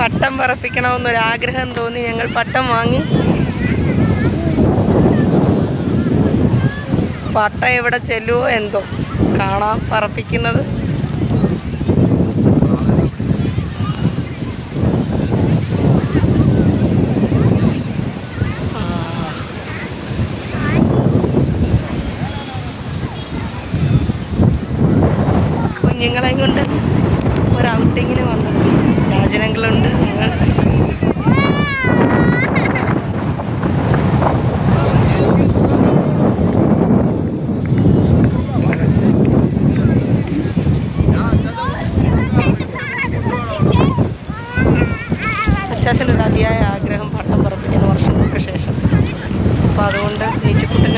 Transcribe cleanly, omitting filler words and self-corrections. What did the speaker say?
പട്ടം പറപ്പിക്കണമെന്നൊരാഗ്രഹം തോന്നി ഞങ്ങൾ പട്ടം വാങ്ങി. പട്ടം എവിടെ ചെല്ലുവോ എന്തോ, കാണാം പറപ്പിക്കുന്നത്. കുഞ്ഞുങ്ങളെയും കൊണ്ട് ഒരു ഔട്ടിങ്ങിന് വന്നു. രാജനങ്ങളുണ്ട്. ഞങ്ങൾ അച്ചാച്ചനൊരു അതിയായ ആഗ്രഹം പട്ടം പറപ്പിക്കുന്ന വർഷങ്ങൾക്ക് ശേഷം. അപ്പോൾ അതുകൊണ്ട് നീച്ചുക്കുട്ടൻ